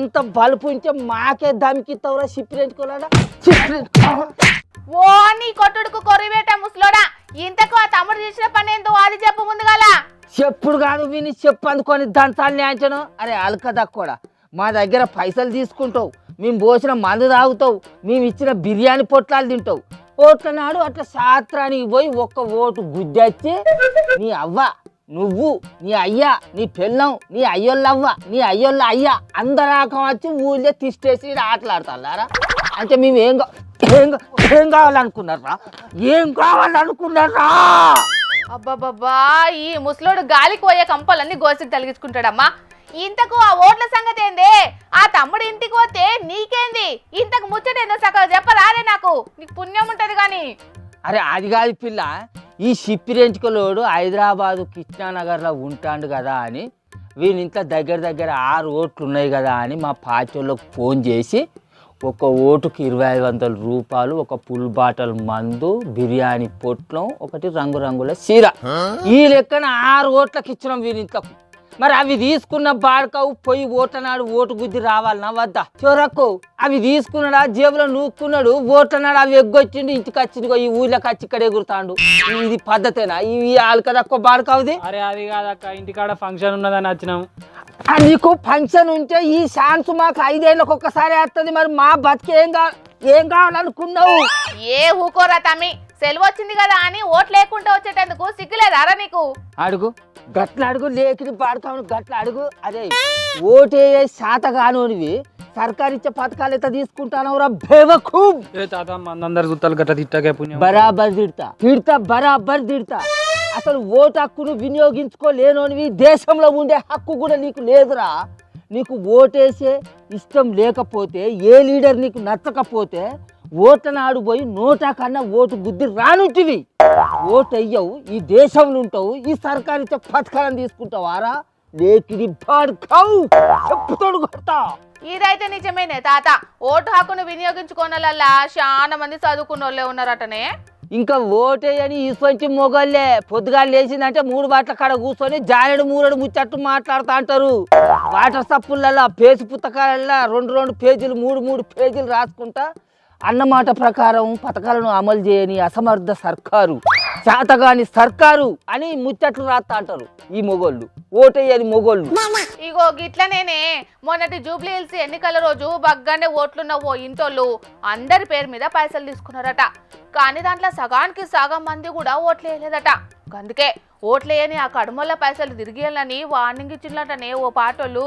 అంత బలుపు ఉంటే మాకే దమికిస్తావురా సిప్పిరెంచుకోలేడా ఓ నీ కొట్టుడుకు కొరివేట ముసలోడా ఇంతకు ఆ తమ్ముడు చేసిన పని ఏందో అది చెప్పు ముందుగాల. చెప్పుడు కాదు విని చెప్పు అందుకొని దంతాలు న్యాచను. అరే అలక దక్కోడా, మా దగ్గర పైసలు తీసుకుంటావు, మేము పోసిన మందు తాగుతావు, మేము ఇచ్చిన బిర్యానీ పొట్లాలు తింటావు. ఓట్ల నాడు అట్లా శాస్త్రానికి పోయి ఒక్క ఓటు గుద్దచ్చి నీ అవ్వ, నువ్వు, నీ అయ్యా, నీ పెళ్ళం, నీ అయ్యోళ్ళవ్వ, నీ అయ్యోళ్ళ అయ్యా అందరాకం వచ్చి ఊళ్ళో తిష్టేసి ఆటలాడతారా? అంటే మేము ఏం కావాలనుకున్నారా? ఏం కావాలనుకున్నారా? అబ్బాబ్బా ఈ ముసలోడు గాలికి పోయే కంపలన్నీ గోసికి తలిగించుకుంటాడమ్మా. ఇంతకు ఆ ఓట్ల సంగతి ఏందే? ఆ తమ్ముడు ఇంటికి పోతే నీకేంది? ఇంతకు ముచ్చటేందో సగం చెప్పరాదే నాకు, నీకు పుణ్యం ఉంటది గాని. అరే అది కాదు పిల్ల, ఈ సిప్పిరెంచుకలోడు హైదరాబాదు కృష్ణానగర్లో ఉంటాడు కదా అని వీని ఇంట్లో దగ్గర 6 ఓట్లు ఉన్నాయి కదా అని మా పార్టీలకు ఫోన్ చేసి ఒక ఓటుకి 2500 రూపాయలు, ఒక పుల్ బాటల్ మందు, బిర్యానీ పొట్లం, ఒకటి రంగురంగుల చీర, ఈ లెక్కన 6 ఓట్లకు ఇచ్చినాం వీని ఇంట్లోకి. మరి అవి తీసుకున్న బాడకావు పోయి ఓట్ల నాడు ఓటు గుద్ది రావాలన్నా వద్దా? చోరక్కు అవి తీసుకున్నాడా, జేబులో నూక్కున్నాడు, ఓట్ల నాడు అవి ఎగ్గొచ్చిండు, ఇంటికి వచ్చిండు, ఈ ఊళ్ళోకి వచ్చి ఇక్కడ ఎగురుతాడు. ఇది పద్ధతేనా? ఇవి ఆల్కదా బాడకావుది? అరే అది కాదక్క, ఇంటికాడ ఫంక్షన్ ఉన్నదని వచ్చినాం. నీకు ఫంక్షన్ ఉంటే ఈ ఛాన్స్ మాకు 5 ఏళ్ళకి ఒక్కసారి వస్తుంది. మరి మా బతికి ఏం కావాలనుకున్నావు? ఏ ఊకోరా తమ్మి, సెలవు వచ్చింది కదా అని ఓట్లు లేకుండా వచ్చేటందుకు సిగ్గులేదారా నీకు? అడుగు, గట్ల అడుగు, లేకిని పాడతావు గట్ల అడుగు. అదే ఓటే శాత కానోనివి సర్కారిచ్చే పథకాలు ఎంత తీసుకుంటానవరా బేవకు? ఏ తాత మందందరు గుత్తలు గట్ట తిట్టకే పుణ్యం. బరాబర్ తిడతా బరాబర్ తిడతా. అసలు ఓటు హక్కును వినియోగించుకోలేనోనివి, దేశంలో ఉండే హక్కు కూడా నీకు లేదురా. నీకు ఓటేసే ఇష్టం లేకపోతే, ఏ లీడర్ నీకు నచ్చకపోతే ఓట్ల నాడు పోయి నోటా కన్నా ఓటు గుద్ది రానుంటివి. ఓటు అయ్యవు, ఈ దేశంలో ఉంటావు, ఈ సర్కారిచ్చే పథకాలను తీసుకుంటావారా? లేకిడి బాడుకావు, చెప్పుతోడు కొడతా. ఇదైతే నిజమేనే తాత, ఓటు హక్కును వినియోగించుకోనలా చాలా మంది చదువుకున్న వాళ్ళే ఉన్నారటనే. ఇంకా ఓటేయని ఇసొంచి మొగోళ్ళే పొద్దుగా లేచిందంటే 3 బాట్ల కాడ కూర్చొని జానెడు మూరడు ముచ్చట్టు మాట్లాడుతూ అంటారు. వాటర్ సప్పులలో, పేజీ పుస్తకాలలో 2 పేజీలు 3 పేజీలు రాసుకుంటా అన్నమాట ప్రకారం పథకాలను అమలు చేయని అసమర్థ సర్కారు, శాతగాని సర్కారు అని ముచ్చట్లు రాస్తా అంటారు ఈ మొగోళ్ళు, ఓటేయని మొగోళ్ళు. ఇగో గిట్లనేనే మొన్నటి జూబ్లీ హిల్స్ ఎన్నికల రోజు బగ్గానే ఓట్లున్న ఓ ఇంటోళ్ళు అందరి పేరు మీద పైసలు తీసుకున్నారట. కానీ దాంట్లో సగానికి సగం మంది కూడా ఓట్లు వేయలేదట. అందుకే ఓట్లేయని ఆ కడుమల్ల పైసలు తిరిగేయాలని వార్నింగ్ ఇచ్చిందటనే ఓ పాటోళ్ళు.